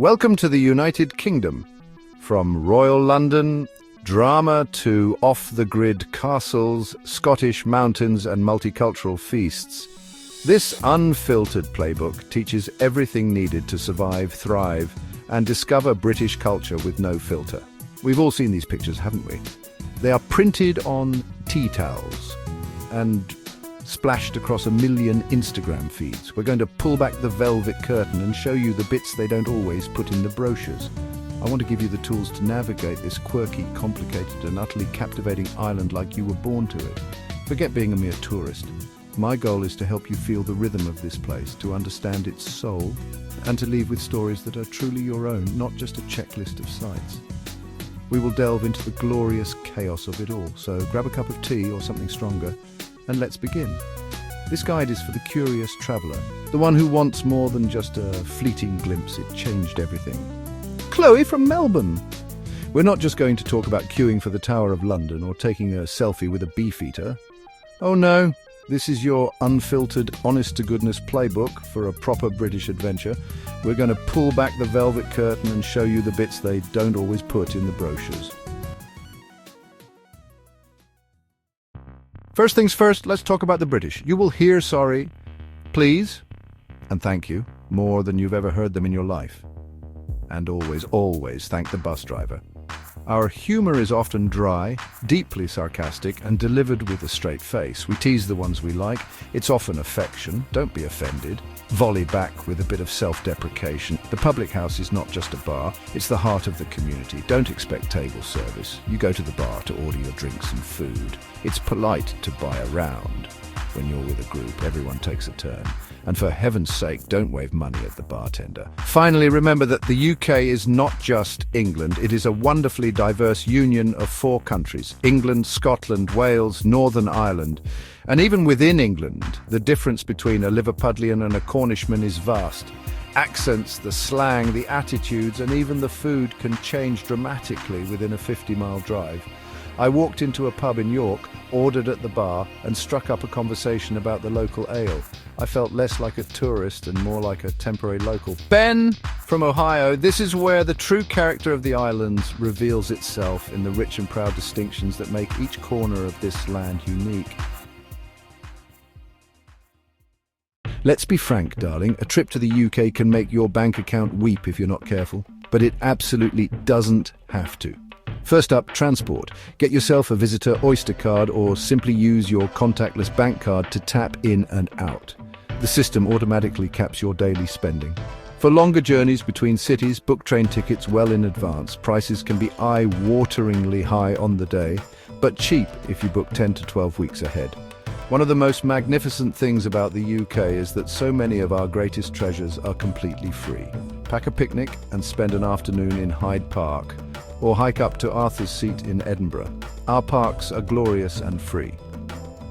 Welcome to the United Kingdom. From Royal London, drama to off-the-grid castles, Scottish mountains and multicultural feasts, this unfiltered playbook teaches everything needed to survive, thrive, and discover British culture with no filter. We've all seen these pictures, haven't we? They are printed on tea towels and splashed across 1 million Instagram feeds. We're going to pull back the velvet curtain and show you the bits they don't always put in the brochures. I want to give you the tools to navigate this quirky, complicated and utterly captivating island like you were born to it. Forget being a mere tourist. My goal is to help you feel the rhythm of this place, to understand its soul, and to leave with stories that are truly your own, not just a checklist of sights. We will delve into the glorious chaos of it all, so grab a cup of tea or something stronger, and let's begin. This guide is for the curious traveller, the one who wants more than just a fleeting glimpse. It changed everything. Chloe from Melbourne! We're not just going to talk about queuing for the Tower of London or taking a selfie with a beefeater. Oh no, this is your unfiltered, honest-to-goodness playbook for a proper British adventure. We're going to pull back the velvet curtain and show you the bits they don't always put in the brochures. First things first, let's talk about the British. You will hear sorry, please, and thank you more than you've ever heard them in your life. And always, always thank the bus driver. Our humour is often dry, deeply sarcastic, and delivered with a straight face. We tease the ones we like. It's often affection. Don't be offended. Volley back with a bit of self-deprecation. The public house is not just a bar, it's the heart of the community. Don't expect table service. You go to the bar to order your drinks and food. It's polite to buy a round. When you're with a group, everyone takes a turn. And for heaven's sake, don't wave money at the bartender. Finally, remember that the UK is not just England. It is a wonderfully diverse union of 4 countries: England, Scotland, Wales, Northern Ireland. And even within England, the difference between a Liverpudlian and a Cornishman is vast. Accents, the slang, the attitudes, and even the food can change dramatically within a 50-mile drive. I walked into a pub in York, ordered at the bar, and struck up a conversation about the local ale. I felt less like a tourist and more like a temporary local. Ben from Ohio, this is where the true character of the islands reveals itself in the rich and proud distinctions that make each corner of this land unique. Let's be frank, darling, a trip to the UK can make your bank account weep if you're not careful, but it absolutely doesn't have to. First up, transport. Get yourself a visitor Oyster card or simply use your contactless bank card to tap in and out. The system automatically caps your daily spending. For longer journeys between cities, book train tickets well in advance. Prices can be eye-wateringly high on the day, but cheap if you book 10 to 12 weeks ahead. One of the most magnificent things about the UK is that so many of our greatest treasures are completely free. Pack a picnic and spend an afternoon in Hyde Park, or hike up to Arthur's Seat in Edinburgh. Our parks are glorious and free.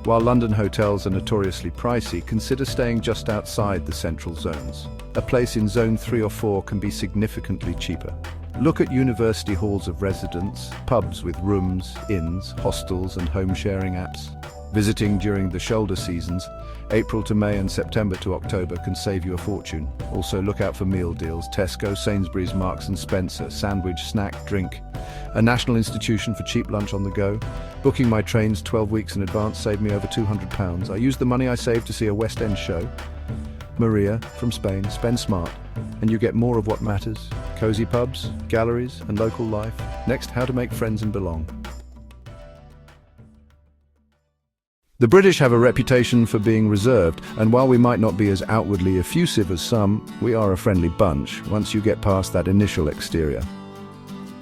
While London hotels are notoriously pricey, consider staying just outside the central zones. A place in Zone 3 or 4 can be significantly cheaper. Look at university halls of residence, pubs with rooms, inns, hostels and home-sharing apps. Visiting during the shoulder seasons, April to May and September to October, can save you a fortune. Also look out for meal deals: Tesco, Sainsbury's, Marks & Spencer, sandwich, snack, drink. A national institution for cheap lunch on the go. Booking my trains 12 weeks in advance saved me over £200. I used the money I saved to see a West End show. Maria from Spain, spend smart, and you get more of what matters: cosy pubs, galleries, and local life. Next, how to make friends and belong. The British have a reputation for being reserved, and while we might not be as outwardly effusive as some, we are a friendly bunch once you get past that initial exterior.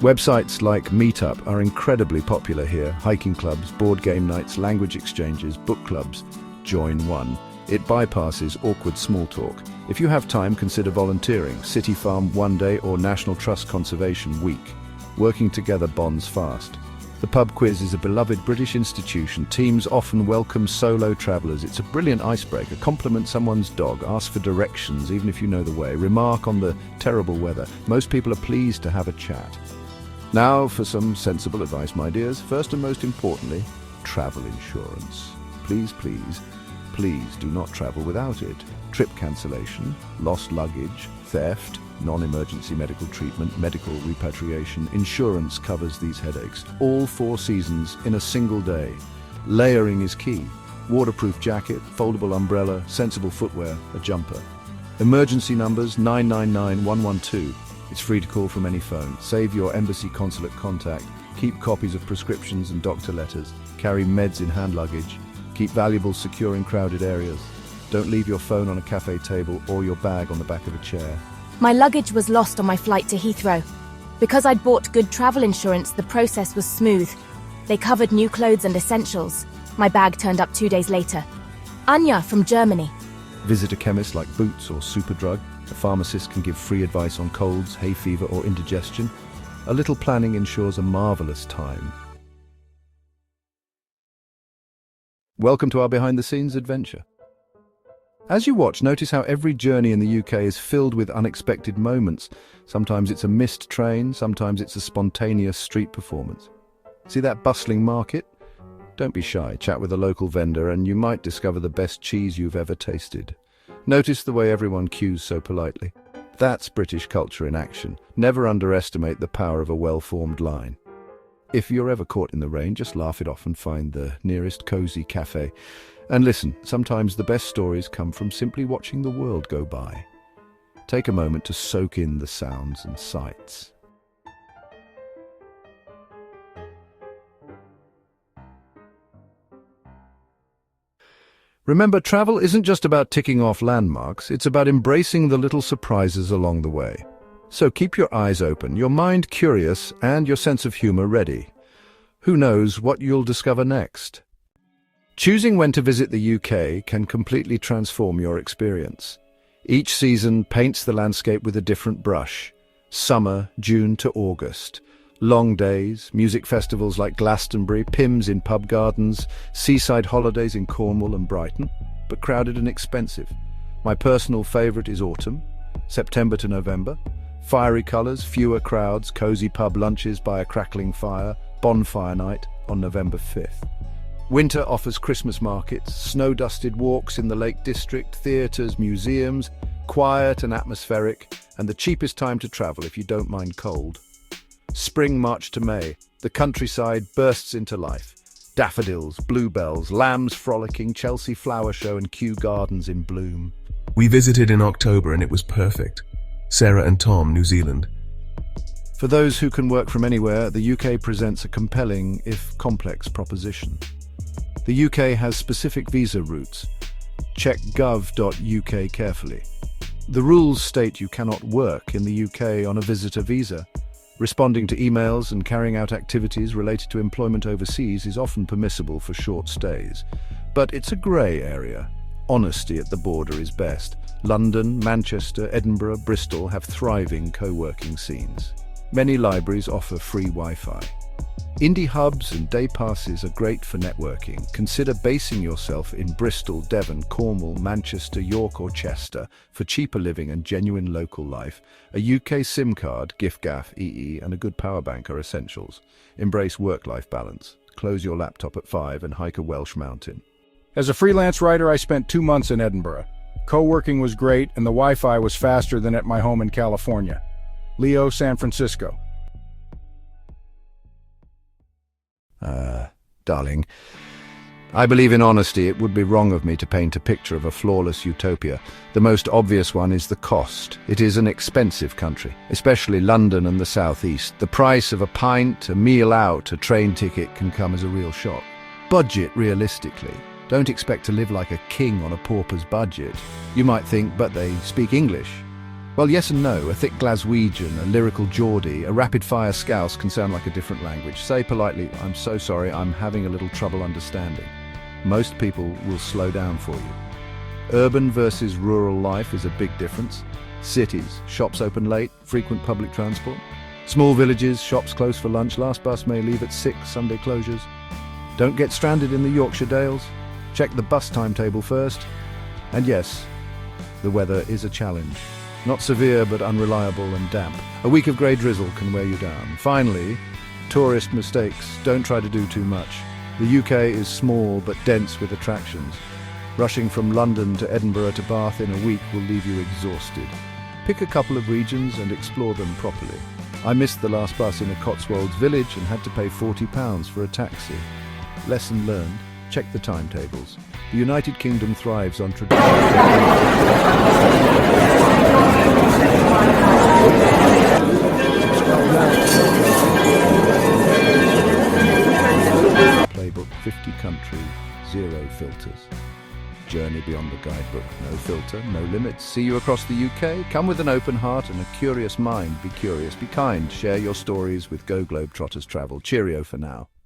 Websites like Meetup are incredibly popular here. Hiking clubs, board game nights, language exchanges, book clubs. Join one. It bypasses awkward small talk. If you have time, consider volunteering. City Farm one day or National Trust Conservation week. Working together bonds fast. The pub quiz is a beloved British institution. Teams often welcome solo travellers. It's a brilliant icebreaker. Compliment someone's dog. Ask for directions, even if you know the way. Remark on the terrible weather. Most people are pleased to have a chat. Now for some sensible advice, my dears. First and most importantly, travel insurance. Please, please, please do not travel without it. Trip cancellation, lost luggage, theft, non-emergency medical treatment, medical repatriation. Insurance covers these headaches. All 4 seasons in a single day. Layering is key. Waterproof jacket, foldable umbrella, sensible footwear, a jumper. Emergency numbers 999-112. It's free to call from any phone. Save your embassy consulate contact. Keep copies of prescriptions and doctor letters. Carry meds in hand luggage. Keep valuables secure in crowded areas. Don't leave your phone on a cafe table or your bag on the back of a chair. My luggage was lost on my flight to Heathrow. Because I'd bought good travel insurance, the process was smooth. They covered new clothes and essentials. My bag turned up 2 days later. Anya from Germany. Visit a chemist like Boots or Superdrug. A pharmacist can give free advice on colds, hay fever or indigestion. A little planning ensures a marvelous time. Welcome to our behind-the-scenes adventure. As you watch, notice how every journey in the UK is filled with unexpected moments. Sometimes it's a missed train, sometimes it's a spontaneous street performance. See that bustling market? Don't be shy, chat with a local vendor and you might discover the best cheese you've ever tasted. Notice the way everyone queues so politely. That's British culture in action. Never underestimate the power of a well-formed line. If you're ever caught in the rain, just laugh it off and find the nearest cozy cafe. And listen, sometimes the best stories come from simply watching the world go by. Take a moment to soak in the sounds and sights. Remember, travel isn't just about ticking off landmarks, it's about embracing the little surprises along the way. So keep your eyes open, your mind curious, and your sense of humor ready. Who knows what you'll discover next? Choosing when to visit the UK can completely transform your experience. Each season paints the landscape with a different brush. Summer, June to August. Long days, music festivals like Glastonbury, Pims in pub gardens, seaside holidays in Cornwall and Brighton, but crowded and expensive. My personal favourite is autumn, September to November. Fiery colours, fewer crowds, cosy pub lunches by a crackling fire, bonfire night on November 5th. Winter offers Christmas markets, snow-dusted walks in the Lake District, theatres, museums, quiet and atmospheric, and the cheapest time to travel if you don't mind cold. Spring, March to May, the countryside bursts into life. Daffodils, bluebells, lambs frolicking, Chelsea flower show and Kew Gardens in bloom. We visited in October and it was perfect. Sarah and Tom, New Zealand. For those who can work from anywhere, the UK presents a compelling, if complex, proposition. The UK has specific visa routes. Check gov.uk carefully. The rules state you cannot work in the UK on a visitor visa. Responding to emails and carrying out activities related to employment overseas is often permissible for short stays. But it's a grey area. Honesty at the border is best. London, Manchester, Edinburgh, Bristol have thriving co-working scenes. Many libraries offer free Wi-Fi. Indie hubs and day passes are great for networking. Consider basing yourself in Bristol, Devon, Cornwall, Manchester, York or Chester for cheaper living and genuine local life. A UK SIM card, giffgaff, EE and a good power bank are essentials. Embrace work-life balance. Close your laptop at 5 and hike a Welsh mountain. As a freelance writer, I spent 2 months in Edinburgh. Co-working was great and the Wi-Fi was faster than at my home in California. Leo, San Francisco. Darling, I believe in honesty. It would be wrong of me to paint a picture of a flawless utopia. The most obvious one is the cost. It is an expensive country, especially London and the southeast. The price of a pint, a meal out, a train ticket can come as a real shock. Budget realistically. Don't expect to live like a king on a pauper's budget. You might think, but they speak English. Well, yes and no. A thick Glaswegian, a lyrical Geordie, a rapid-fire Scouse can sound like a different language. Say politely, "I'm so sorry, I'm having a little trouble understanding." Most people will slow down for you. Urban versus rural life is a big difference. Cities, shops open late, frequent public transport. Small villages, shops close for lunch, last bus may leave at 6, Sunday closures. Don't get stranded in the Yorkshire Dales. Check the bus timetable first. And yes, the weather is a challenge. Not severe, but unreliable and damp. A week of grey drizzle can wear you down. Finally, tourist mistakes. Don't try to do too much. The UK is small but dense with attractions. Rushing from London to Edinburgh to Bath in a week will leave you exhausted. Pick a couple of regions and explore them properly. I missed the last bus in a Cotswolds village and had to pay £40 for a taxi. Lesson learned, check the timetables. The United Kingdom thrives on Playbook, 50 countries, 0 filters. Journey beyond the guidebook, no filter, no limits. See you across the UK. Come with an open heart and a curious mind. Be curious, be kind. Share your stories with Go Globetrotters Travel. Cheerio for now.